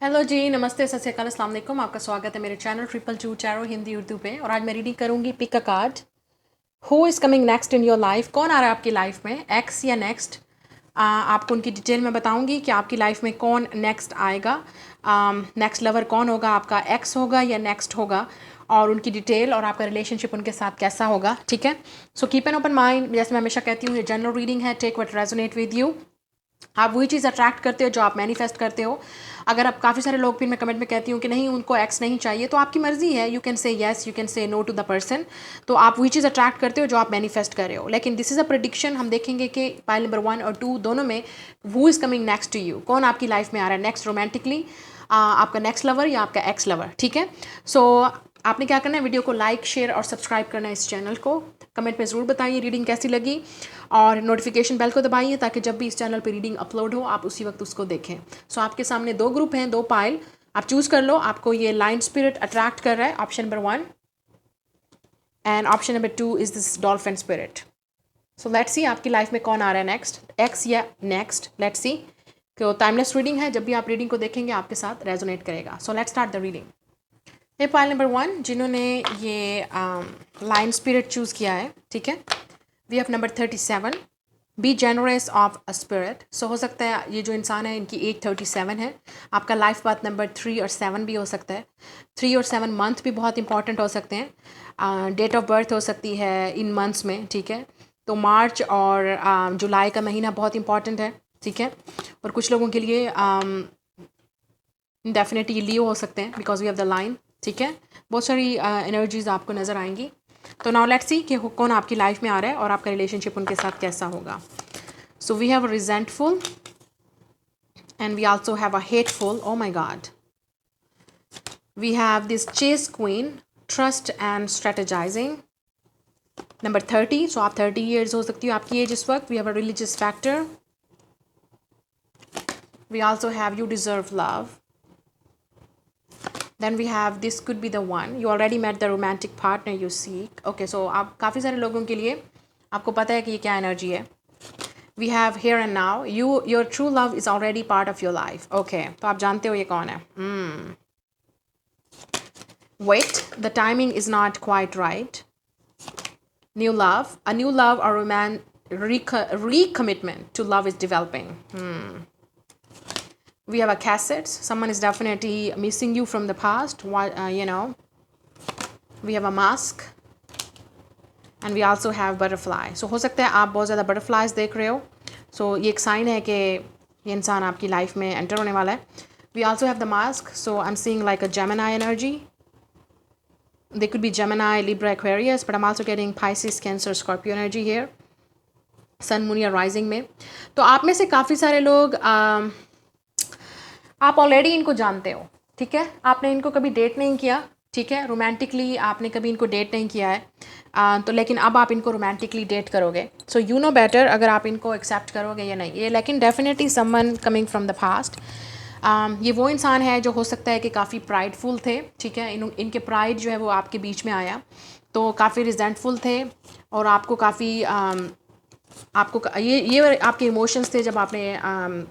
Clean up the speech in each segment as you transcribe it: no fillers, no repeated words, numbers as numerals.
Hello जी, नमस्ते, सत श्री अकाल, अस्सलाम वालेकुम। आपका स्वागत है मेरे channel triple two Cheiro Hindi Urdu पे। और आज मैं रीडिंग करूंगी pick a card. Who is coming next in your life? कौन आ रहा है आपकी लाइफ में, एक्स या नेक्स्ट? आपको उनकी डिटेल में बताऊंगी कि आपकी लाइफ में कौन नेक्स्ट आएगा। नेक्स्ट लवर कौन होगा, आपका एक्स होगा या नेक्स्ट होगा, और उनकी डिटेल और आपका रिलेशनशिप उनके साथ कैसा होगा। ठीक है, so keep an open mind. जैसे मैं हमेशा कहती हूँ, ये जनरल रीडिंग है, take what resonate with you. आप वही चीज़ अट्रैक्ट करते हो जो आप मैनिफेस्ट करते हो। अगर आप काफ़ी सारे लोग, फिर मैं कमेंट में कहती हूँ कि नहीं उनको एक्स नहीं चाहिए, तो आपकी मर्जी है, you can say yes, you can say no to the person. तो आप वही चीज़ अट्रैक्ट करते हो जो आप मैनिफेस्ट कर रहे हो। लेकिन दिस इज़ अ प्रेडिक्शन। हम देखेंगे कि पाइल नंबर 1 और 2 दोनों में who is coming next to you, कौन आपकी लाइफ में आ रहा है नेक्स्ट रोमांटिकली, आपका नेक्स्ट लवर या आपका एक्स लवर। ठीक है, सो आपने क्या करना है, वीडियो को लाइक, शेयर और सब्सक्राइब करना है इस चैनल को। कमेंट में ज़रूर बताइए रीडिंग कैसी लगी, और नोटिफिकेशन बेल को दबाइए ताकि जब भी इस चैनल पे रीडिंग अपलोड हो आप उसी वक्त उसको देखें। सो आपके सामने दो ग्रुप हैं, दो पाइल, आप चूज़ कर लो। आपको ये लाइन स्पिरिट अट्रैक्ट कर रहा है, option number 1, and option number 2 is this dolphin spirit. So let's see आपकी लाइफ में कौन आ रहा है नेक्स्ट, एक्स या नेक्स्ट। Let's see. तो टाइमलेस रीडिंग है, जब भी आप रीडिंग को देखेंगे आपके साथ रेजोनेट करेगा। So let's start the reading. ये पाइल नंबर 1 जिन्होंने ये लाइन स्पिरिट चूज़ किया है, ठीक है। We have number 37, be generous of a spirit. So हो सकता है ये जो इंसान है इनकी एज 37 है। आपका लाइफ पाथ नंबर 3 और 7 भी हो सकता है। 3 और 7 मंथ भी बहुत इंपॉर्टेंट हो सकते हैं। डेट ऑफ बर्थ हो सकती है इन मंथ्स में, ठीक है। तो मार्च और जुलाई का महीना बहुत इंपॉर्टेंट है, ठीक है। और कुछ लोगों के लिए डेफिनेटली लियो हो सकते हैं because we have the line, ठीक है। बहुत सारी एनर्जीज आपको नज़र आएंगी। तो नाउ लेट्स सी कि कौन आपकी लाइफ में आ रहा है और आपका रिलेशनशिप उनके साथ कैसा होगा। So we have a resentful and we also have a hateful. Oh my god. We have this chess queen, trust and strategizing. Number 30, so आप 30 ईयर्स हो सकती हो आपकी एज इस वक्त। We have a religious factor. We also have you deserve love. Then we have this could be the one. You already met the romantic partner you seek. Okay, so आप काफ़ी सारे लोगों के लिए आपको पता है कि ये क्या एनर्जी है। We have here and now. Your true love is already part of your life. Okay, तो आप जानते हो ये कौन है। Wait, the timing is not quite right. New love, a new love or recommitment to love is developing. We have a cassette. Someone is definitely missing you from the past. We have a mask. And we also have butterfly. So हो सकता है आप बहुत ज़्यादा butterflies देख रहे हो। सो ये एक साइन है कि ये इंसान आपकी लाइफ में एंटर होने वाला है। We also have the mask. So I am seeing like a Gemini energy. They could be Gemini, Libra, Aquarius, but I am also getting Pisces, Cancer, Scorpio energy here, sun, moon या rising में। तो आप में से काफ़ी सारे लोग आप ऑलरेडी इनको जानते हो, ठीक है। आपने इनको कभी डेट नहीं किया, ठीक है। रोमांटिकली आपने कभी इनको डेट नहीं किया है, तो लेकिन अब आप इनको रोमांटिकली डेट करोगे। सो यू नो बेटर अगर आप इनको एक्सेप्ट करोगे या नहीं ये। लेकिन definitely someone coming from the past. ये वो इंसान है जो हो सकता है कि काफ़ी प्राइडफुल थे, ठीक है। इनके प्राइड जो है वो आपके बीच में आया, तो काफ़ी रिजेंटफुल थे और आपको काफ़ी आपको ये आपके इमोशंस थे जब आपने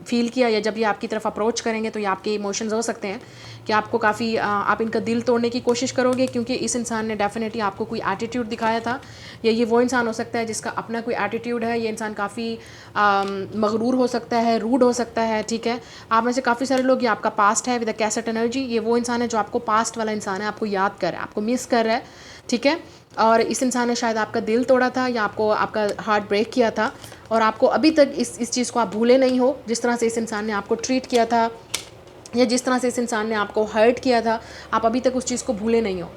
फील किया, या जब ये आपकी तरफ अप्रोच करेंगे तो ये आपके इमोशंस हो सकते हैं कि आपको काफ़ी आप इनका दिल तोड़ने की कोशिश करोगे, क्योंकि इस इंसान ने डेफिनेटली आपको कोई एटीट्यूड दिखाया था, या ये वो इंसान हो सकता है जिसका अपना कोई एटीट्यूड है। ये इंसान काफ़ी मगरूर हो सकता है, रूड हो सकता है, ठीक है। आप में से काफ़ी सारे लोग, ये आपका पास्ट है विद द कैसेट एनर्जी। ये वो इंसान है जो आपको पास्ट वाला इंसान है, आपको याद कर रहा है, आपको मिस कर रहा है, ठीक है। और इस इंसान ने शायद आपका दिल तोड़ा था या आपको आपका हार्ट ब्रेक किया था, और आपको अभी तक इस चीज़ को आप भूले नहीं हो। जिस तरह से इस इंसान ने आपको ट्रीट किया था या जिस तरह से इस इंसान ने आपको हर्ट किया था, आप अभी तक उस चीज़ को भूले नहीं हो।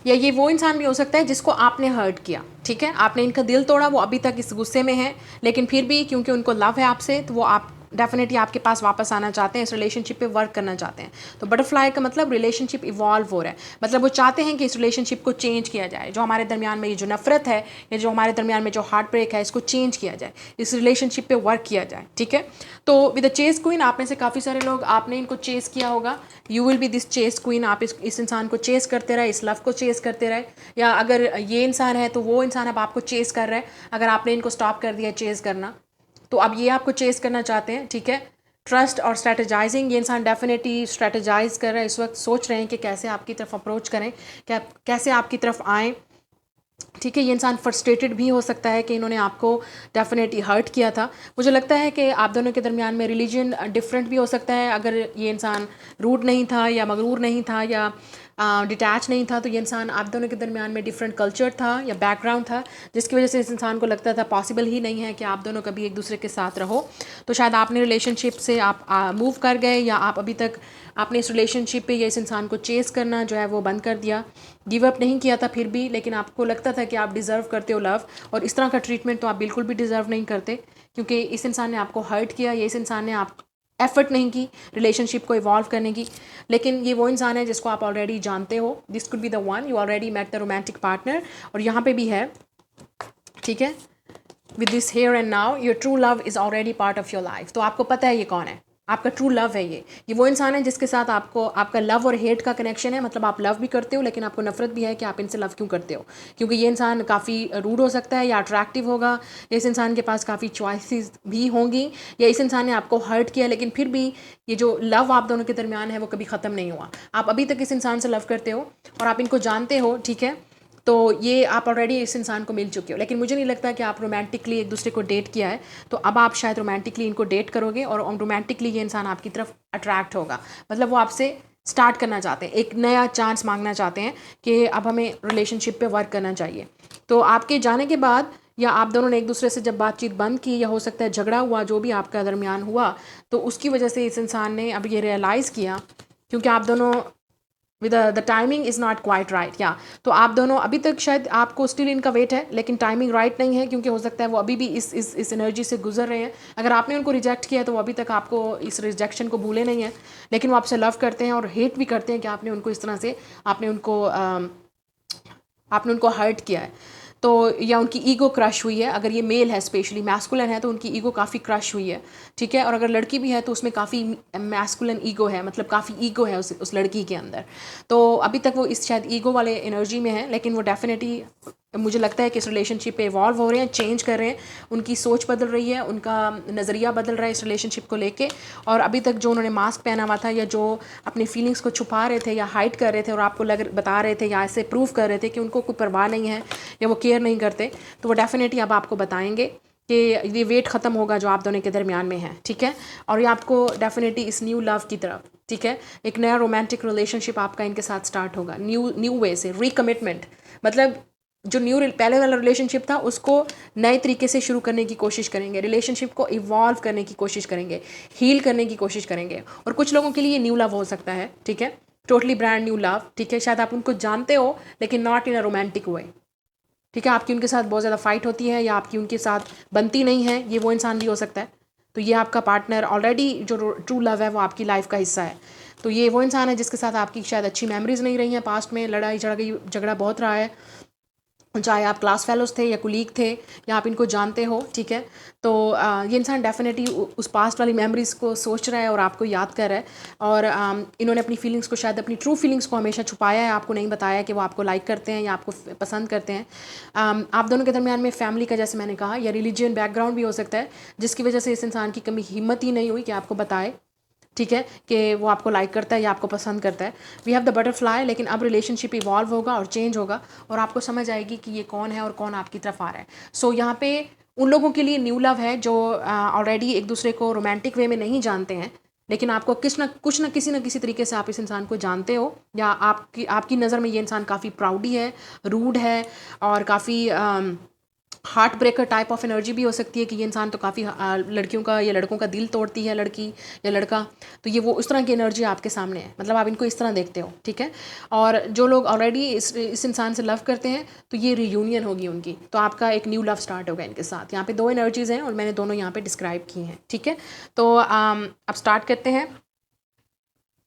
या ये वो इंसान भी हो सकता है जिसको आपने हर्ट किया, ठीक है। आपने इनका दिल तोड़ा, वो अभी तक इस गुस्से में है, लेकिन फिर भी क्योंकि उनको लव है आपसे, तो वो आप डेफिनेटली आपके पास वापस आना चाहते हैं, इस रिलेशनशिप पे वर्क करना चाहते हैं। तो बटरफ्लाई का मतलब रिलेशनशिप इवॉल्व हो रहा है, मतलब वो चाहते हैं कि इस रिलेशनशिप को चेंज किया जाए। जो हमारे दरमियान में ये जो नफरत है, या जो हमारे दरमियान में जो हार्ट ब्रेक है, इसको चेंज किया जाए, इस रिलेशनशिप पे वर्क किया जाए, ठीक है। तो विद द चेस क्वीन, आप में से काफ़ी सारे लोग आपने इनको चेस किया होगा। You will be this chess queen. आप इस इंसान को चेस करते रहे, इस लव को चेस करते रहे, या अगर ये इंसान है तो वो इंसान अब आपको चेस कर रहा है। अगर आपने इनको स्टॉप कर दिया चेस करना, तो अब ये आपको चेस करना चाहते हैं, ठीक है। ट्रस्ट और स्ट्रेटजाइजिंग, ये इंसान डेफिनेटली स्ट्रेटजाइज कर रहा है इस वक्त, सोच रहे हैं कि कैसे आपकी तरफ अप्रोच करें, क्या कैसे आपकी तरफ आएँ, ठीक है। ये इंसान फ्रस्ट्रेटेड भी हो सकता है कि इन्होंने आपको डेफिनेटली हर्ट किया था। मुझे लगता है कि आप दोनों के दरमियान में रिलीजन डिफरेंट भी हो सकता है। अगर ये इंसान रूड नहीं था या मगरूर नहीं था या डिटैच नहीं था, तो ये इंसान आप दोनों के दरमियान में डिफरेंट कल्चर था या बैकग्राउंड था, जिसकी वजह से इस इंसान को लगता था पॉसिबल ही नहीं है कि आप दोनों कभी एक दूसरे के साथ रहो। तो शायद आपने रिलेशनशिप से आप मूव कर गए, या आप अभी तक आपने इस रिलेशनशिप पे या इस इंसान को चेस करना जो है वो बंद कर दिया, गिव अप नहीं किया था फिर भी, लेकिन आपको लगता था कि आप डिज़र्व करते हो लव, और इस तरह का ट्रीटमेंट तो आप बिल्कुल भी डिज़र्व नहीं करते, क्योंकि इस इंसान ने आपको हर्ट किया, या इस इंसान ने आप एफर्ट नहीं की रिलेशनशिप को इवॉल्व करने की। लेकिन ये वो इंसान है जिसको आप ऑलरेडी जानते हो, this could be the one, you already met the romantic partner. और यहाँ पे भी है, ठीक है, with this here and now your true love is already part of your life. तो आपको पता है ये कौन है, आपका ट्रू लव है ये वो इंसान है जिसके साथ आपको आपका लव और हेट का कनेक्शन है। मतलब आप लव भी करते हो, लेकिन आपको नफरत भी है कि आप इनसे लव क्यों करते हो, क्योंकि ये इंसान काफ़ी रूड हो सकता है या अट्रैक्टिव होगा, या इस इंसान के पास काफ़ी चॉइसेस भी होंगी, या इस इंसान ने आपको हर्ट किया, लेकिन फिर भी ये जो लव आप दोनों के दरमियान है वो कभी ख़त्म नहीं हुआ। आप अभी तक इस इंसान से लव करते हो और आप इनको जानते हो, ठीक है। तो ये आप ऑलरेडी इस इंसान को मिल चुके हो, लेकिन मुझे नहीं लगता कि आप रोमांटिकली एक दूसरे को डेट किया है। तो अब आप शायद रोमांटिकली इनको डेट करोगे, और रोमांटिकली ये इंसान आपकी तरफ अट्रैक्ट होगा। मतलब वो आपसे स्टार्ट करना चाहते हैं, एक नया चांस मांगना चाहते हैं कि अब हमें रिलेशनशिप पे वर्क करना चाहिए। तो आपके जाने के बाद, या आप दोनों ने एक दूसरे से जब बातचीत बंद की, या हो सकता है झगड़ा हुआ, जो भी आपका दरमियान हुआ, तो उसकी वजह से इस इंसान ने अब ये रियलाइज़ किया, क्योंकि आप दोनों with the timing is not quite right, या तो आप दोनों अभी तक शायद आपको स्टिल इनका वेट है, लेकिन टाइमिंग राइट नहीं है, क्योंकि हो सकता है वो अभी भी इस एनर्जी से गुजर रहे हैं। अगर आपने उनको रिजेक्ट किया तो वो अभी तक आपको इस रिजेक्शन को भूले नहीं है, लेकिन वो आपसे लव करते हैं और हेट भी करते हैं कि आपने उनको इस तरह से आपने उनको हर्ट किया है। तो या उनकी ईगो क्रश हुई है, अगर ये मेल है स्पेशली मैस्कुलिन है तो उनकी ईगो काफ़ी क्रश हुई है, ठीक है। और अगर लड़की भी है तो उसमें काफ़ी मैस्कुलिन ईगो है, मतलब काफ़ी ईगो है उस लड़की के अंदर। तो अभी तक वो इस शायद ईगो वाले एनर्जी में है, लेकिन वो डेफिनेटली मुझे लगता है कि इस रिलेशनशिप पे इवॉल्व हो रहे हैं, चेंज कर रहे हैं, उनकी सोच बदल रही है, उनका नज़रिया बदल रहा है इस रिलेशनशिप को लेके। और अभी तक जो उन्होंने मास्क पहना हुआ था, या जो अपनी फीलिंग्स को छुपा रहे थे या हाइड कर रहे थे, और आपको बता रहे थे या ऐसे प्रूव कर रहे थे कि उनको कोई परवाह नहीं है या वो केयर नहीं करते, तो वो डेफिनेटली अब आपको बताएंगे कि ये वेट ख़त्म होगा जो आप दोनों के दरमियान में है, ठीक है। और ये आपको डेफिनेटली इस न्यू लव की तरफ, ठीक है, एक नया रोमांटिक रिलेशनशिप आपका इनके साथ स्टार्ट होगा, न्यू वे से, रिकमिटमेंट। मतलब जो पहले वाला रिलेशनशिप था उसको नए तरीके से शुरू करने की कोशिश करेंगे, रिलेशनशिप को इवॉल्व करने की कोशिश करेंगे, हील करने की कोशिश करेंगे। और कुछ लोगों के लिए न्यू लव हो सकता है, ठीक है, टोटली ब्रांड न्यू लव, ठीक है। शायद आप उनको जानते हो लेकिन not in a romantic way, ठीक है। आपकी उनके साथ बहुत ज़्यादा फाइट होती है, या आपकी उनके साथ बनती नहीं है, ये वो इंसान भी हो सकता है। तो ये आपका पार्टनर ऑलरेडी जो ट्रू लव है वो आपकी लाइफ का हिस्सा है। तो ये वो इंसान है जिसके साथ आपकी शायद अच्छी मेमोरीज़ नहीं रही हैं, पास्ट में लड़ाई झगड़ा बहुत रहा है, चाहे आप क्लास फेलोज थे या कुलीग थे, या आप इनको जानते हो, ठीक है। तो ये इंसान डेफिनेटली उस पास्ट वाली मेमोरीज़ को सोच रहा है और आपको याद कर रहा है। और इन्होंने अपनी फीलिंग्स को, शायद अपनी ट्रू फीलिंग्स को हमेशा छुपाया है, आपको नहीं बताया कि वो आपको लाइक करते हैं या आपको पसंद करते हैं। आप दोनों के दरमियान में फैमिली का, जैसे मैंने कहा, या रिलीजियन बैकग्राउंड भी हो सकता है, जिसकी वजह से इस इंसान की कभी हिम्मत ही नहीं हुई कि आपको बताए, ठीक है, कि वो आपको लाइक करता है या आपको पसंद करता है। वी हैव द बटरफ्लाई, लेकिन अब रिलेशनशिप इवॉल्व होगा और चेंज होगा, और आपको समझ आएगी कि ये कौन है और कौन आपकी तरफ आ रहा है। सो यहाँ पे उन लोगों के लिए न्यू लव है जो ऑलरेडी एक दूसरे को रोमांटिक वे में नहीं जानते हैं, लेकिन आपको कुछ ना किसी तरीके से आप इस इंसान को जानते हो, या आपकी नज़र में ये इंसान काफ़ी प्राउडी है, रूड है, और काफ़ी heart breaker type of energy भी हो सकती है कि ये इंसान तो काफ़ी लड़कियों का या लड़कों का दिल तोड़ती है, लड़की या लड़का। तो ये वो उस तरह की एनर्जी आपके सामने है, मतलब आप इनको इस तरह देखते हो, ठीक है। और जो लोग ऑलरेडी इस इंसान से लव करते हैं, तो ये रियूनियन होगी उनकी, तो आपका एक न्यू लव स्टार्ट होगा इनके साथ। यहाँ पे दो एनर्जीज़ हैं और मैंने दोनों यहाँ पे डिस्क्राइब की हैं, ठीक है। तो अब स्टार्ट करते हैं।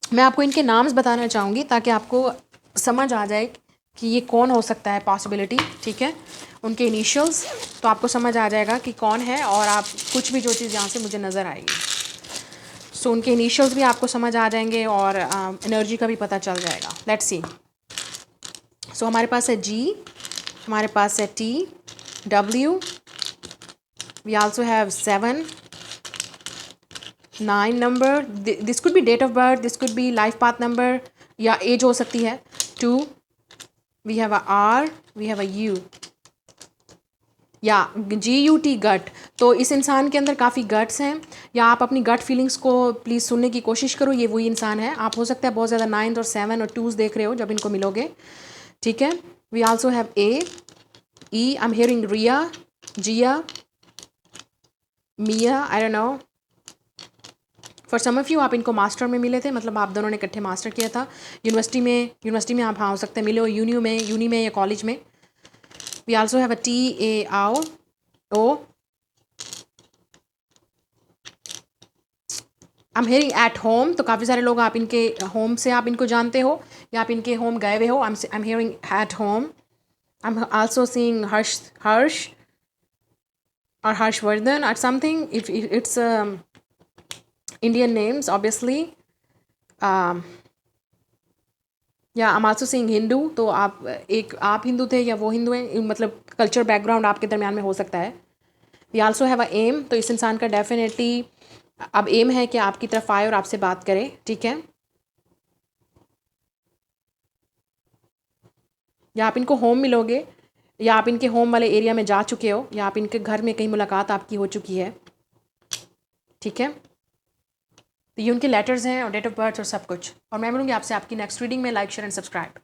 मैं आपको इनके नाम्स बताना चाहूँगी ताकि आपको समझ आ जाए कि ये कौन हो सकता है, पॉसिबिलिटी, ठीक है, उनके इनिशियल्स, तो आपको समझ आ जाएगा कि कौन है, और आप कुछ भी जो चीज़ यहाँ से मुझे नज़र आएगी, सो उनके इनिशियल्स भी आपको समझ आ जाएंगे और एनर्जी का भी पता चल जाएगा। Let's see. सो हमारे पास है जी, हमारे पास है T, W, we also have 7, 9 number, this could be date of birth, this could be life path number या एज हो सकती है। 2, we have a R, we have a U या GUT गट। तो इस इंसान के अंदर काफ़ी गट्स हैं, या आप अपनी गट फीलिंग्स को प्लीज़ सुनने की कोशिश करो, ये वही इंसान है। आप हो सकता है बहुत ज़्यादा 9 और 7 और 2 देख रहे हो जब इनको मिलोगे, ठीक है। We also have A, E, I am hearing Riya, Jiya, Mia, I don't know. For some of you आप इनको मास्टर में मिले थे, मतलब आप दोनों ने इकट्ठे मास्टर किया था यूनिवर्सिटी में आप हाँ हो सकते हैं मिले हो, यूनी में या कॉलेज में। We also have a TA, आओ, ओ, I am hearing at home, तो काफ़ी सारे लोग आप इनके होम से आप इनको जानते हो या आप इनके होम गए हुए हो। I am hearing at home. I am also seeing Harsh और हर्षवर्धन और something, if it's Indian names obviously. या I am also seeing Hindu, तो आप हिंदू थे या वो हिंदू हैं, मतलब कल्चर बैकग्राउंड आपके दरमियान में हो सकता है। We also have a M, तो इस इंसान का डेफिनेटली अब एम है कि आपकी तरफ आए और आपसे बात करे, ठीक है। या आप इनको होम मिलोगे, या आप इनके होम वाले एरिया में जा चुके हो, या आप इनके घर में कहीं मुलाकात आपकी हो चुकी है, ठीक है। तो ये उनके लेटर्स हैं और डेट ऑफ बर्थ और सब कुछ, और मैं मिलूंगी आपसे आपकी नेक्स्ट रीडिंग में। Like, share and subscribe.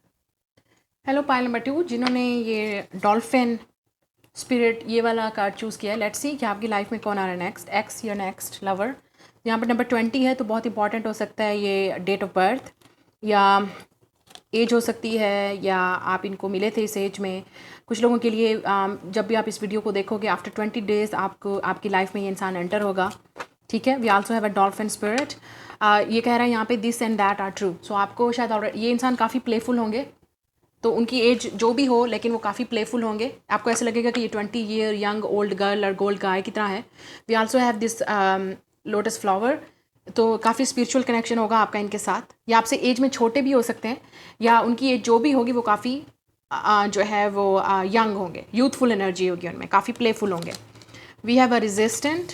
Hello pile number 2, जिन्होंने ये डॉल्फिन स्पिरिट ये वाला कार्ड चूज़ किया है, लेट्स सी कि आपकी लाइफ में कौन आ रहा है नेक्स्ट, एक्स या नेक्स्ट लवर। यहाँ पर नंबर 20 है, तो बहुत इंपॉर्टेंट हो सकता है ये डेट ऑफ बर्थ या एज हो सकती है, या आप इनको मिले थे इस एज में। कुछ लोगों के लिए जब भी आप इस वीडियो को देखोगे आफ्टर 20 डेज़ आपको आपकी लाइफ में ये इंसान एंटर होगा, ठीक है। We also have a dolphin spirit. ये कह रहा है यहाँ पे this and that are true, so आपको शायद ऑलरेडी ये इंसान काफ़ी प्लेफुल होंगे, तो उनकी एज जो भी हो लेकिन वो काफ़ी प्लेफुल होंगे। आपको ऐसा लगेगा कि ये 20 ईयर यंग ओल्ड गर्ल और गोल्ड गाय की तरह है। We also have this lotus flower, तो काफ़ी स्पिरिचुअल कनेक्शन होगा आपका इनके साथ, या आपसे एज में छोटे भी हो सकते हैं, या उनकी एज जो भी होगी वो काफ़ी जो है वो यंग होंगे, यूथफुल एनर्जी होगी उनमें, काफ़ी प्लेफुल होंगे। We have a resistant,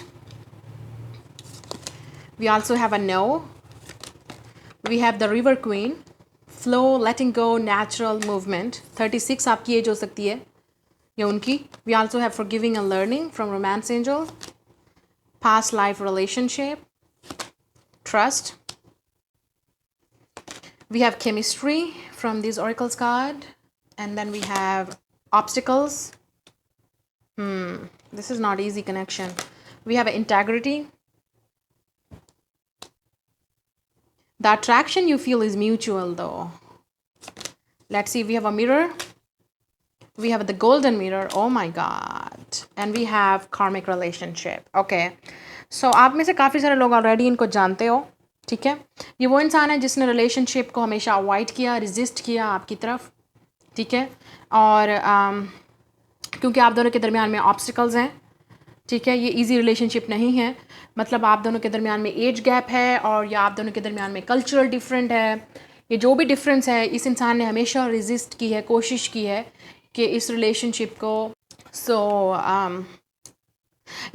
we also have a no, we have the river queen, flow, letting go, natural movement. 36 आपकी एज हो सकती है या उनकी। We also have forgiving and learning from romance angel, past life relationship, trust. We have chemistry from these oracles card, and then we have obstacles. This is not easy connection. We have integrity. The attraction you feel is mutual though. Let's see, we have a mirror. We have the golden mirror. Oh my god. And we have karmic relationship. Okay. So आप में से काफ़ी सारे लोग already इनको जानते हो, ठीक है। ये वो इंसान है जिसने रिलेशनशिप को हमेशा अवॉइड किया, रेजिस्ट किया आपकी तरफ, ठीक है। और क्योंकि आप दोनों के दरमियान में ऑब्स्टिकल्स हैं, ठीक है, ये इजी रिलेशनशिप नहीं है, मतलब आप दोनों के दरमियान में एज गैप है, और या आप दोनों के दरमियान में कल्चरल डिफरेंट है। ये जो भी डिफरेंस है, इस इंसान ने हमेशा रेजिस्ट की है, कोशिश की है कि इस रिलेशनशिप को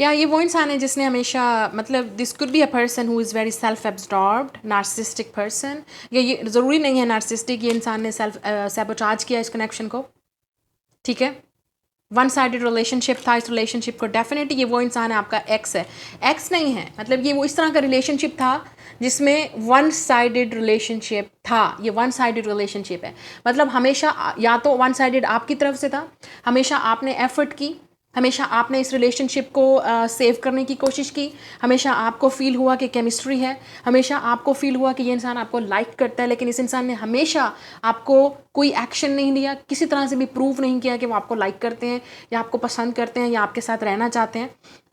या ये वो इंसान है जिसने हमेशा, मतलब this could be a person who is very self absorbed, narcissistic person, या ये ज़रूरी नहीं है नार्सिसिस्टिक, ये इंसान ने सेल्फ सैबोटाज किया इस कनेक्शन को, ठीक है। वन साइडेड रिलेशनशिप था इस रिलेशनशिप को, डेफिनेटली ये वो इंसान है, आपका एक्स है। एक्स नहीं है, मतलब ये वो इस तरह का रिलेशनशिप था जिसमें वन साइडेड रिलेशनशिप था, ये वन साइडेड रिलेशनशिप है, मतलब हमेशा या तो वन साइडेड आपकी तरफ से था, हमेशा आपने एफर्ट की, हमेशा आपने इस रिलेशनशिप को सेव करने की कोशिश की, हमेशा आपको फील हुआ कि केमिस्ट्री है, हमेशा आपको फील हुआ कि ये इंसान आपको लाइक करता है, लेकिन इस इंसान ने हमेशा आपको कोई एक्शन नहीं लिया, किसी तरह से भी प्रूव नहीं किया कि वो आपको लाइक करते हैं या आपको पसंद करते हैं या आपके साथ रहना चाहते हैं।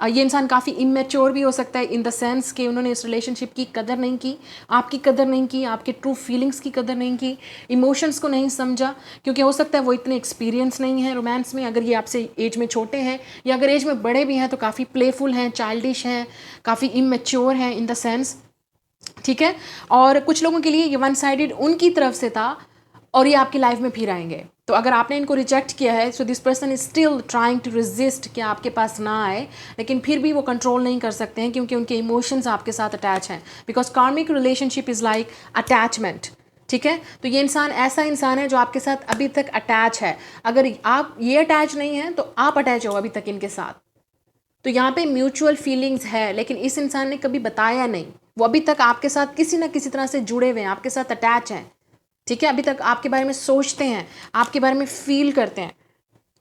ये इंसान काफ़ी इमेच्योर भी हो सकता है इन द सेंस कि उन्होंने इस रिलेशनशिप की कदर नहीं की, आपकी कदर नहीं की, आपके ट्रू फीलिंग्स की कदर नहीं की, इमोशंस को नहीं समझा, क्योंकि हो सकता है वो इतने एक्सपीरियंस नहीं है रोमांस में। अगर ये आपसे एज में छोटे हैं या अगर एज में बड़े भी हैं तो काफ़ी प्लेफुल हैं, चाइल्डिश हैं, काफ़ी इमेच्योर हैं इन द सेंस, ठीक है। और कुछ लोगों के लिए ये वन साइडेड उनकी तरफ से था और ये आपकी लाइफ में फिर आएंगे, तो अगर आपने इनको रिजेक्ट किया है, so this person is still trying to resist कि आपके पास ना आए, लेकिन फिर भी वो कंट्रोल नहीं कर सकते हैं क्योंकि उनके इमोशंस आपके साथ अटैच हैं, बिकॉज कार्मिक रिलेशनशिप इज़ लाइक अटैचमेंट। ठीक है, तो ये इंसान ऐसा इंसान है जो आपके साथ अभी तक अटैच है। अगर आप ये अटैच नहीं हैं तो आप अटैच हो अभी तक इनके साथ। तो यहाँ पे म्यूचुअल फीलिंग्स है, लेकिन इस इंसान ने कभी बताया नहीं। वो अभी तक आपके साथ किसी ना किसी तरह से जुड़े हुए हैं, आपके साथ अटैच हैं। ठीक है, अभी तक आपके बारे में सोचते हैं, आपके बारे में फील करते हैं।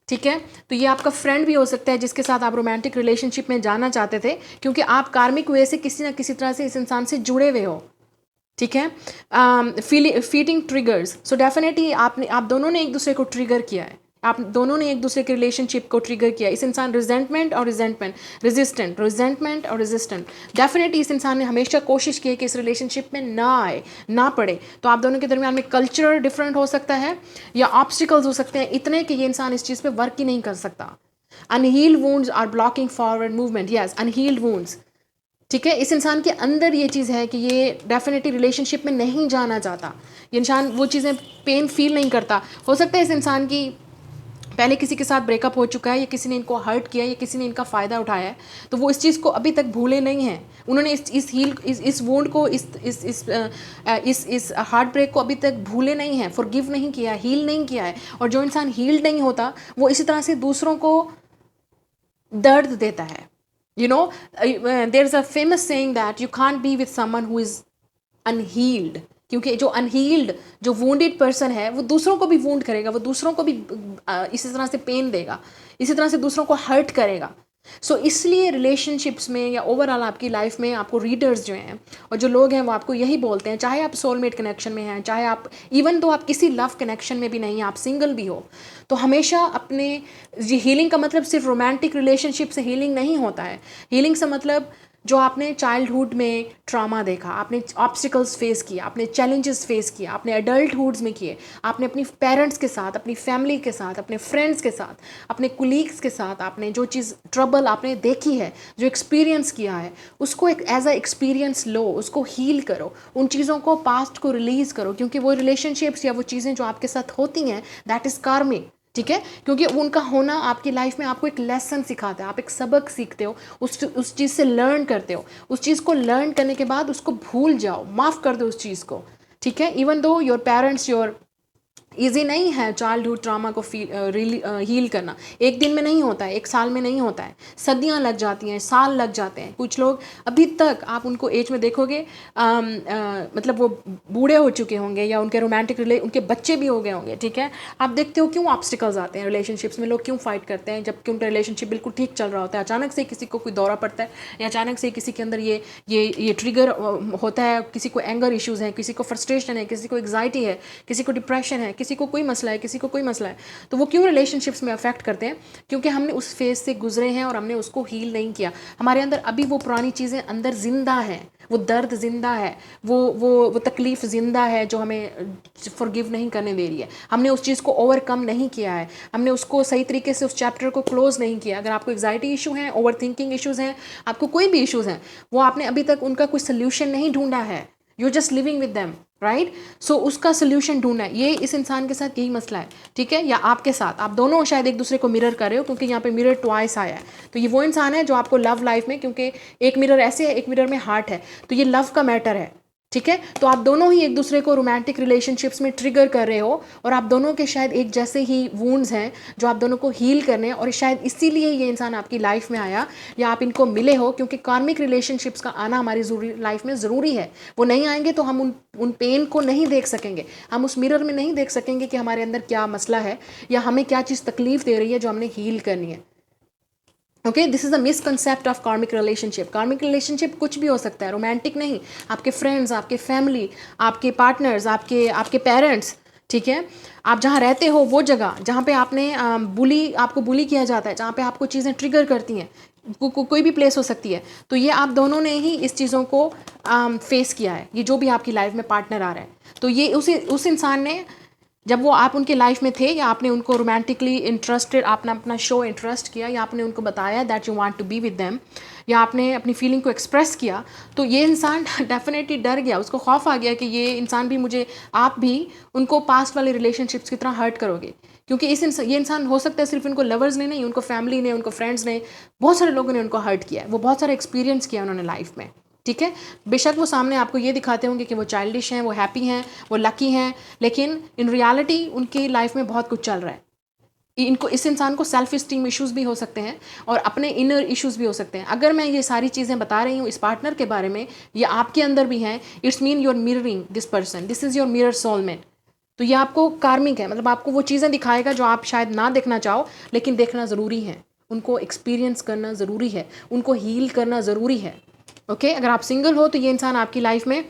ठीक है, तो ये आपका फ्रेंड भी हो सकता है जिसके साथ आप रोमांटिक रिलेशनशिप में जाना चाहते थे, क्योंकि आप कार्मिक वे से किसी ना किसी तरह से इस इंसान से जुड़े हुए हो। ठीक है, फीटिंग ट्रिगर्स, सो डेफिनेटली आप दोनों ने एक दूसरे को ट्रिगर किया है, आप दोनों ने एक दूसरे के रिलेशनशिप को ट्रिगर किया। इस इंसान रिजेंटमेंट और रेजिस्टेंट, डेफिनेटली इस इंसान ने हमेशा कोशिश की है कि इस रिलेशनशिप में ना आए, ना पड़े। तो आप दोनों के दरमियान में कल्चर डिफरेंट हो सकता है या ऑब्स्टिकल्स हो सकते हैं इतने कि ये इंसान इस चीज़ पे वर्क ही नहीं कर सकता। Unhealed wounds are blocking forward movement, yes, unhealed wounds. ठीक है, इस इंसान के अंदर ये चीज़ है कि ये डेफिनेटली रिलेशनशिप में नहीं जाना चाहता। ये इंसान वो चीज़ें पेन फील नहीं करता। हो सकता है इस इंसान की पहले किसी के साथ ब्रेकअप हो चुका है, या किसी ने इनको हर्ट किया, या किसी ने इनका फ़ायदा उठाया है, तो वो इस चीज़ को अभी तक भूले नहीं हैं। उन्होंने इस वोंड को, इस हार्ट ब्रेक को अभी तक भूले नहीं हैं, फॉरगिव नहीं किया, हील नहीं किया है। और जो इंसान हील नहीं होता वो इसी तरह से दूसरों को दर्द देता है। You know, there's a famous saying that you can't be with someone who is unhealed, क्योंकि जो अनहील्ड, जो वुंडेड पर्सन है, वो दूसरों को भी वुंड करेगा, वो दूसरों को भी इसी तरह से पेन देगा, इसी तरह से दूसरों को हर्ट करेगा। सो इसलिए रिलेशनशिप्स में या ओवरऑल आपकी लाइफ में आपको रीडर्स जो हैं और जो लोग हैं वो आपको यही बोलते हैं, चाहे आप सोलमेट कनेक्शन में हैं, चाहे आप इवन तो आप किसी लव कनेक्शन में भी नहीं, आप सिंगल भी हो, तो हमेशा अपने, ये हीलिंग का मतलब सिर्फ रोमांटिक रिलेशनशिप से हीलिंग नहीं होता है। हीलिंग से मतलब जो आपने चाइल्डहुड में ट्रॉमा देखा, आपने ऑब्स्टिकल्स फेस किया, आपने चैलेंजेस फेस किया, आपने एडल्टहुड्स में किए, आपने अपनी पेरेंट्स के साथ, अपनी फैमिली के साथ, अपने फ्रेंड्स के साथ, अपने कुलीग्स के साथ, आपने जो चीज़ ट्रबल आपने देखी है, जो एक्सपीरियंस किया है, उसको एक एज अ एक्सपीरियंस लो, उसको हील करो, उन चीज़ों को, पास्ट को रिलीज़ करो, क्योंकि वो रिलेशनशिप्स या वो चीज़ें जो आपके साथ होती हैं, दैट इज़ कार्मिक। ठीक है, क्योंकि उनका होना आपकी लाइफ में आपको एक लेसन सिखाता है, आप एक सबक सीखते हो, उस चीज़ से लर्न करते हो। उस चीज़ को लर्न करने के बाद उसको भूल जाओ, माफ़ कर दो उस चीज़ को। ठीक है, even though your parents, your easy नहीं है चाइल्डहुड ट्रामा को हील करना, एक दिन में नहीं होता है, एक साल में नहीं होता है, सदियां लग जाती हैं, साल लग जाते हैं। कुछ लोग अभी तक आप उनको एज में देखोगे मतलब वो बूढ़े हो चुके होंगे या उनके उनके बच्चे भी हो गए होंगे। ठीक है, आप देखते हो क्यों ऑब्स्टिकल्स आते हैं रिलेशनशिप्स में, लोग क्यों फाइट करते हैं जबकि उनका रिलेशनशिप बिल्कुल ठीक चल रहा होता है। अचानक से किसी को कोई दौरा पड़ता है या अचानक से किसी के अंदर ये ट्रिगर होता है, किसी को एंगर इश्यूज़ हैं, किसी को फ्रस्ट्रेशन है, किसी को एग्जाइटी है, किसी को डिप्रेशन है, किसी को कोई मसला है, किसी को कोई मसला है, तो वो क्यों रिलेशनशिप्स में अफेक्ट करते हैं? क्योंकि हमने उस फेज से गुजरे हैं और हमने उसको हील नहीं किया। हमारे अंदर अभी वो पुरानी चीज़ें अंदर जिंदा हैं, वो दर्द जिंदा है, वो तकलीफ़ जिंदा है जो हमें फॉरगिव नहीं करने दे रही है। हमने उस चीज़ को ओवरकम नहीं किया है, हमने उसको सही तरीके से उस चैप्टर को क्लोज नहीं किया। अगर आपको एग्जाइटी इशू है, ओवर थिंकिंग इशूज़ हैं, आपको कोई भी इशूज़ हैं, वो आपने अभी तक उनका कोई सोल्यूशन नहीं ढूंढा है, you just living with them, right. So उसका सोल्यूशन ढूंढना है, ये इस इंसान के साथ यही मसला है। ठीक है, या आपके साथ, आप दोनों शायद एक दूसरे को मिरर कर रहे हो, क्योंकि यहाँ पे मिरर ट्वाइस आया है। तो ये वो इंसान है जो आपको लव लाइफ में, क्योंकि एक मिरर ऐसे है, एक मिरर में हार्ट है, तो ये लव का मैटर है। ठीक है, तो आप दोनों ही एक दूसरे को रोमांटिक रिलेशनशिप्स में ट्रिगर कर रहे हो और आप दोनों के शायद एक जैसे ही वुंड्स हैं जो आप दोनों को हील करने हैं, और शायद इसीलिए ये इंसान आपकी लाइफ में आया या आप इनको मिले हो, क्योंकि कार्मिक रिलेशनशिप्स का आना हमारी लाइफ में ज़रूरी है। वो नहीं आएंगे तो हम उन पेन को नहीं देख सकेंगे, हम उस मिरर में नहीं देख सकेंगे कि हमारे अंदर क्या मसला है या हमें क्या चीज़ तकलीफ दे रही है जो हमने हील करनी है। Okay, this is a misconcept of कार्मिक रिलेशनशिप। कार्मिक रिलेशनशिप कुछ भी हो सकता है, रोमांटिक नहीं, आपके फ्रेंड्स, आपके फैमिली, आपके पार्टनर्स, आपके पेरेंट्स। ठीक है, आप जहाँ रहते हो वो जगह जहाँ पे आपको बुली किया जाता है, जहाँ पे आपको चीज़ें ट्रिगर करती हैं, कोई भी प्लेस हो सकती है। तो ये आप दोनों ने ही इस चीज़ों को फेस किया है, ये जो भी आपकी लाइफ में पार्टनर आ रहा है। तो ये उस इंसान ने, जब वो आप उनके लाइफ में थे या आपने उनको रोमांटिकली इंटरेस्टेड, आपने अपना शो इंटरेस्ट किया या आपने उनको बताया that you want to be with them, या आपने अपनी फीलिंग को एक्सप्रेस किया, तो ये इंसान डेफिनेटली डर गया, उसको खौफ आ गया कि ये इंसान भी आप भी उनको पास्ट वाले रिलेशनशिप्स की तरह हर्ट करोगे। क्योंकि ये इंसान हो सकता है सिर्फ इनको लवर्स ने नहीं, उनको फैमिली ने, उनको फ्रेंड्स ने, बहुत सारे लोगों ने उनको हर्ट किया है, वो बहुत सारा एक्सपीरियंस किया उन्होंने लाइफ में, ठीक है। बेशक वो सामने आपको ये दिखाते होंगे कि वो चाइल्डिश हैं, वो हैप्पी हैं, वो लकी हैं, लेकिन इन रियलिटी उनकी लाइफ में बहुत कुछ चल रहा है। इनको, इस इंसान को सेल्फ इस्टीम इश्यूज़ भी हो सकते हैं और अपने इनर इश्यूज़ भी हो सकते हैं। अगर मैं ये सारी चीज़ें बता रही हूँ इस पार्टनर के बारे में, ये आपके अंदर भी हैं, it's mean you are mirroring this person, this is your mirror soulmate. तो ये आपको कार्मिक है, मतलब आपको वो चीज़ें दिखाएगा जो आप शायद ना देखना चाहो, लेकिन देखना ज़रूरी है, उनको एक्सपीरियंस करना ज़रूरी है, उनको हील करना ज़रूरी है। ओके, अगर आप सिंगल हो तो ये इंसान आपकी लाइफ में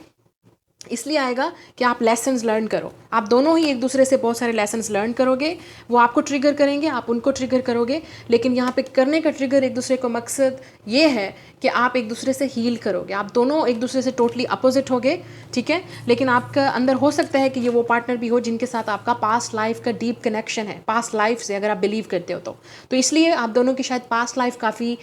इसलिए आएगा कि आप लेसन्स लर्न करो, आप दोनों ही एक दूसरे से बहुत सारे लेसन्स लर्न करोगे, वो आपको ट्रिगर करेंगे, आप उनको ट्रिगर करोगे, लेकिन यहाँ पे करने का ट्रिगर एक दूसरे को मकसद ये है कि आप एक दूसरे से हील करोगे, आप दोनों एक दूसरे से टोटली अपोजिट होगे, ठीक है। लेकिन आपका अंदर हो सकता है कि ये वो पार्टनर भी हो जिनके साथ आपका पास्ट लाइफ का डीप कनेक्शन है, पास्ट लाइफ से, अगर आप बिलीव करते हो तो इसलिए आप दोनों की शायद पास्ट लाइफ काफ़ी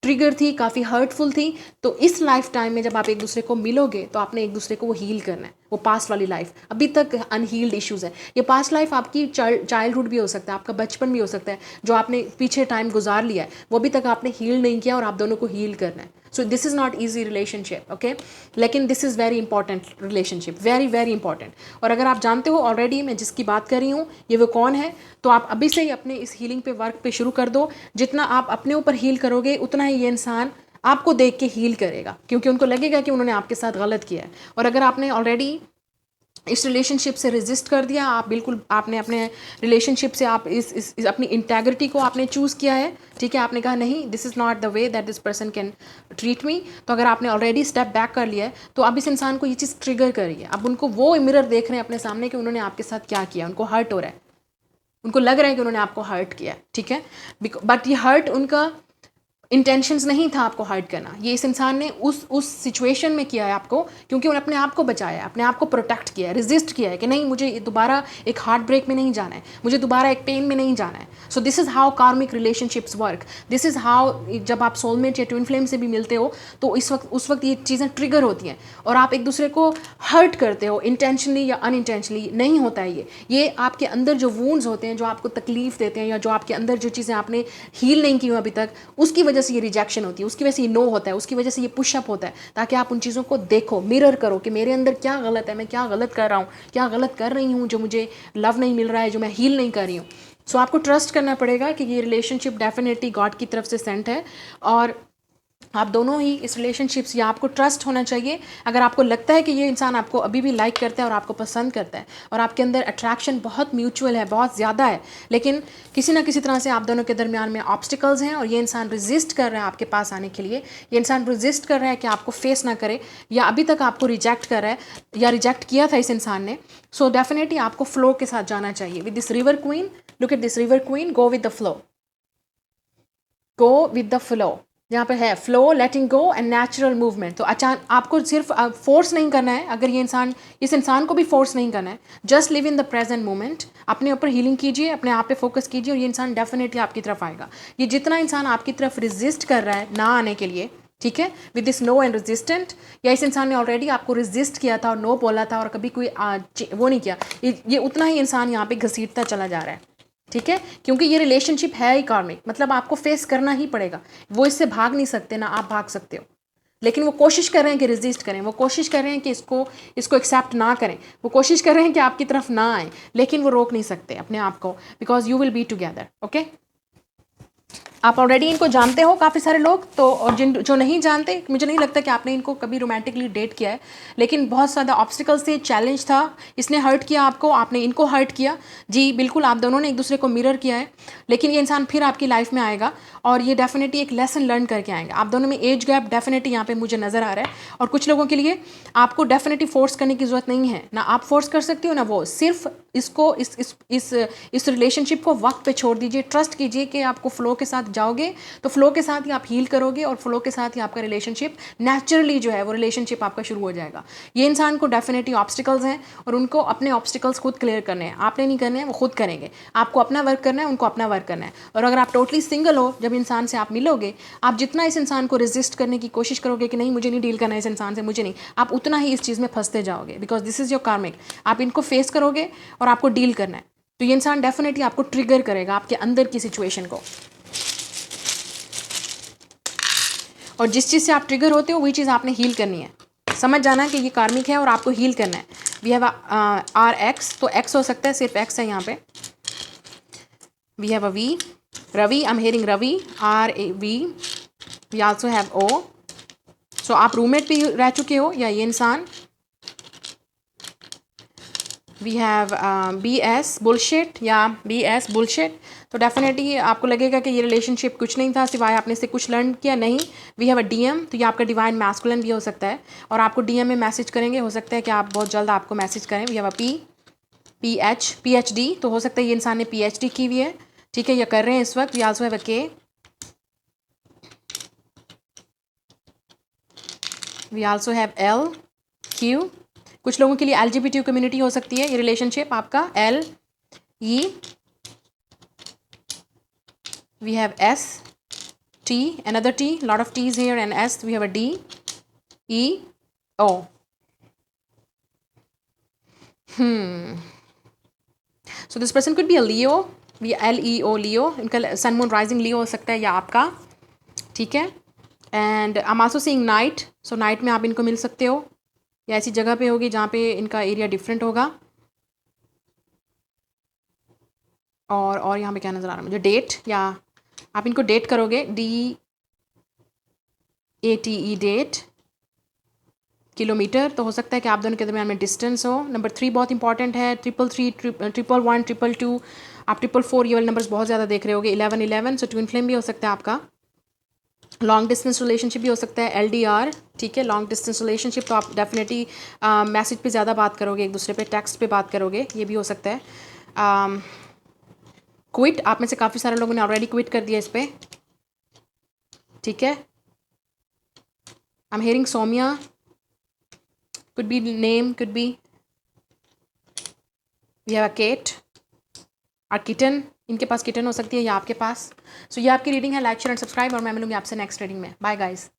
ट्रिगर थी, काफ़ी हर्टफुल थी। तो इस लाइफ टाइम में जब आप एक दूसरे को मिलोगे तो आपने एक दूसरे को वो हील करना है, वो पास्ट वाली लाइफ, अभी तक अनहील्ड इश्यूज़ है। ये पास्ट लाइफ आपकी चाइल्डहुड भी हो सकता है, आपका बचपन भी हो सकता है, जो आपने पीछे टाइम गुजार लिया है, वो अभी तक आपने हील नहीं किया और आप दोनों को हील करना है। So this is not easy relationship, okay, लेकिन this is very important relationship, very very important. और अगर आप जानते हो ऑलरेडी मैं जिसकी बात कर रही हूँ ये वो कौन है, तो आप अभी से ही अपने इस हीलिंग पे वर्क पे शुरू कर दो। जितना आप अपने ऊपर हील करोगे उतना ही ये इंसान आपको देख के हील करेगा, क्योंकि उनको लगेगा कि उन्होंने आपके साथ गलत किया है। और अगर आपने ऑलरेडी इस रिलेशनशिप से रेजिस्ट कर दिया, आप बिल्कुल आपने अपने रिलेशनशिप से आप इस अपनी इंटेग्रिटी को आपने चूज़ किया है, ठीक है, आपने कहा नहीं, this is not the way that this person can treat me. तो अगर आपने ऑलरेडी स्टेप बैक कर लिया है तो अब इस इंसान को ये चीज़ ट्रिगर करिए, अब उनको वो मिरर देख रहे हैं अपने सामने कि उन्होंने आपके साथ क्या किया, उनको हर्ट हो रहा है, उनको लग रहा है कि उन्होंने आपको हर्ट किया, ठीक है। बट ये हर्ट उनका इंटेंशंस नहीं था आपको हर्ट करना, ये इस इंसान ने उस सिचुएशन में किया है आपको, क्योंकि उन्होंने अपने आप को बचाया है, अपने आप को प्रोटेक्ट किया है, रेजिस्ट किया है कि नहीं, मुझे दोबारा एक हार्ट ब्रेक में नहीं जाना है, मुझे दोबारा एक पेन में नहीं जाना है। सो दिस इज़ हाउ कार्मिक relationships work, this is how जब आप सोलमेट या ट्विन फ्लेम से भी मिलते हो तो उस वक्त ये चीज़ें ट्रिगर होती हैं और आप एक दूसरे को हर्ट करते हो, इंटेंशनली या अनइंटेंशनली नहीं होता है ये आपके अंदर जो वूंड्स होते हैं, जो आपको तकलीफ देते हैं, या जो आपके अंदर जो चीज़ें आपने हील नहीं की हो अभी तक, उसकी वजह से ये रिजेक्शन होती है, उसकी वजह से ये नो होता है, उसकी वजह से ये पुशअप होता है, ताकि आप उन चीज़ों को देखो, मिरर करो कि मेरे अंदर क्या गलत है, मैं क्या गलत कर रहा हूँ, क्या गलत कर रही हूँ जो मुझे लव नहीं मिल रहा है, जो मैं हील नहीं कर रही हूँ। सो आपको ट्रस्ट करना पड़ेगा कि ये रिलेशनशिप डेफिनेटली गॉड की तरफ से सेंट है और आप दोनों ही इस रिलेशनशिप से आपको ट्रस्ट होना चाहिए। अगर आपको लगता है कि ये इंसान आपको अभी भी लाइक करता है और आपको पसंद करता है और आपके अंदर अट्रैक्शन बहुत म्यूचुअल है, बहुत ज़्यादा है, लेकिन किसी ना किसी तरह से आप दोनों के दरमियान में ऑब्स्टिकल्स हैं और ये इंसान रेजिस्ट कर रहा है आपके पास आने के लिए, ये इंसान रेजिस्ट कर रहा है कि आपको फेस ना करे, या अभी तक आपको रिजेक्ट कर रहा है या रिजेक्ट किया था इस इंसान ने। सो डेफिनेटली आपको फ्लो के साथ जाना चाहिए with this river queen. Look at this river queen, go with the flow, go with the flow. यहाँ पे है flow, letting go and natural movement. तो अचानक आपको सिर्फ फोर्स नहीं करना है, अगर ये इंसान, इस इंसान को भी फोर्स नहीं करना है, just live in the present moment, अपने ऊपर हीलिंग कीजिए, अपने आप पे फोकस कीजिए और ये इंसान डेफिनेटली आपकी तरफ आएगा। ये जितना इंसान आपकी तरफ रेजिस्ट कर रहा है ना आने के लिए, ठीक है, with this no and resistant, या इस इंसान ने ऑलरेडी आपको रेजिस्ट किया था और नो बोला था और कभी कोई वो नहीं किया, ये उतना ही इंसान यहाँ पे घसीटता चला जा रहा है, ठीक है, क्योंकि ये रिलेशनशिप है ही कार्मिक, मतलब आपको फेस करना ही पड़ेगा, वो इससे भाग नहीं सकते, ना आप भाग सकते हो, लेकिन वो कोशिश कर रहे हैं कि रेजिस्ट करें, वो कोशिश कर रहे हैं कि इसको एक्सेप्ट ना करें, वो कोशिश कर रहे हैं कि आपकी तरफ ना आए, लेकिन वो रोक नहीं सकते अपने आप को, because you will be together. Okay, आप ऑलरेडी इनको जानते हो काफ़ी सारे लोग, तो और जो नहीं जानते, मुझे नहीं लगता कि आपने इनको कभी रोमांटिकली डेट किया है, लेकिन बहुत ज़्यादा ऑब्स्टिकल्स थे, चैलेंज था, इसने हर्ट किया आपको, आपने इनको हर्ट किया, जी बिल्कुल, आप दोनों ने एक दूसरे को मिरर किया है, लेकिन ये इंसान फिर आपकी लाइफ में आएगा और ये डेफिनेटली एक लेसन लर्न करके आएंगे। आप दोनों में एज गैप डेफिनेटली यहाँ पे मुझे नज़र आ रहा है, और कुछ लोगों के लिए आपको डेफिनेटली फोर्स करने की ज़रूरत नहीं है, ना आप फोर्स कर सकते हो ना वो, सिर्फ इसको इस रिलेशनशिप को वक्त पे छोड़ दीजिए, ट्रस्ट कीजिए कि आपको फ्लो के साथ जाओगे तो फ्लो के साथ ही आप हील करोगे और फ्लो के साथ ही आपका रिलेशनशिप नेचुरली जो है वो रिलेशनशिप आपका शुरू हो जाएगा। ये इंसान को डेफिनेटली ऑब्स्टिकल्स हैं और उनको अपने ऑब्स्टिकल्स खुद क्लियर करने हैं, आपने नहीं करने हैं, वो खुद करेंगे, आपको अपना वर्क करना है, उनको अपना वर्क करना है। और अगर आप टोटली सिंगल हो, जब इंसान से आप मिलोगे, आप जितना इस इंसान को रेजिस्ट करने की कोशिश करोगे कि नहीं मुझे नहीं डील करना है इस इंसान से, मुझे नहीं, आप उतना ही इस चीज़ में फंसते जाओगे, बिकॉज दिस इज़ योर कार्मिक। आप इनको फेस करोगे और आपको डील करना है, तो ये इंसान डेफिनेटली आपको ट्रिगर करेगा आपके अंदर की सिचुएशन को, और जिस चीज़ से आप ट्रिगर होते हो वही चीज़ आपने हील करनी है। समझ जाना कि ये कार्मिक है और आपको हील करना है। वी हैव आर एक्स, तो एक्स हो सकता है, सिर्फ एक्स है यहाँ पे। We have a V, Ravi, I am hearing Ravi, R A V. We also have O, so आप रूममेट भी रह चुके हो या ये इंसान। We have B S bullshit या बी एस बुलशिट, तो डेफिनेटली आपको लगेगा कि ये रिलेशनशिप कुछ नहीं था सिवाय आपने से कुछ लर्न किया। नहीं, वी हैव अ डीएम, तो ये आपका डिवाइन मैस्कुलिन भी हो सकता है और आपको डीएम में मैसेज करेंगे, हो सकता है कि आप बहुत जल्द आपको मैसेज करें। वी हैव अ पीएचडी, तो हो सकता है ये इंसान ने पीएचडी की हुई है, ठीक है, या कर रहे हैं इस वक्त। We also have a K, we also have L Q. कुछ लोगों के लिए एलजीबीटी कम्युनिटी हो सकती है ये रिलेशनशिप आपका, L E. We have S T, another T, lot of T's here, and S. We have a D, E, O. So this person could be a Leo, Leo, Leo. इनका sun moon rising लियो हो सकता है या आपका, ठीक है। And I am also seeing night, so night में आप इनको मिल सकते हो या ऐसी जगह पे होगी जहाँ पे इनका एरिया डिफरेंट होगा। और यहाँ पे क्या नज़र आ रहा है मुझे, डेट, या आप इनको डेट करोगे, DATE, डेट, किलोमीटर, तो हो सकता है कि आप दोनों के दरमियान में डिस्टेंस हो। नंबर 3 बहुत इंपॉर्टेंट है, 333, 111, 222, आप 444 ये वाले नंबर्स बहुत ज़्यादा देख रहे होगे। 1111, सो ट्विन फ्लेम भी हो सकता है आपका। लॉन्ग डिस्टेंस रिलेशनशिप भी हो सकता है, LDR, ठीक है, लॉन्ग डिस्टेंस रिलेशनशिप, तो आप डेफिनेटली मैसेज पे ज़्यादा बात करोगे एक दूसरे पे, टेक्स्ट पे बात करोगे, ये भी हो सकता है। क्विट, आप में से काफ़ी सारे लोगों ने ऑलरेडी क्विट कर दिया इस पर, ठीक है। I am hearing Somiya, could be name, could be, we have a cat और किटन, इनके पास किटन हो सकती है या आपके पास। सो ये आपकी रीडिंग है। लाइक शेयर एंड सब्सक्राइब, और मैं मिलूंगी आपसे नेक्स्ट रीडिंग में। Bye guys.